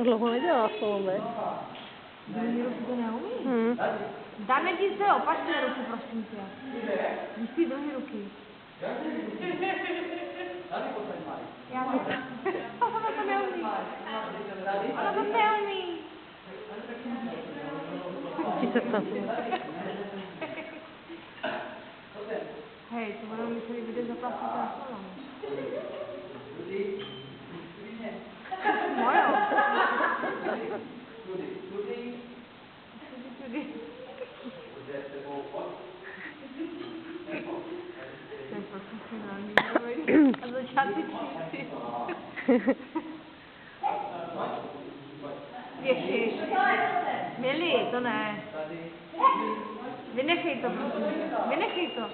Dlouho nedělala solo, veď? Druhý ruky to neumí? Dáme ti své opačné ruky, prosím tě. Víš ty druhý ruky. Já to... Ona to neumí. Ona to neumí. 30 vteřin. Hej, to budou mi celý video zaplatit na slovo. Mojo. Tudy. To je profesionální. A začátečníci. Ježiš. Milí, to ne. Vynechej to, prosím. Vynechej to.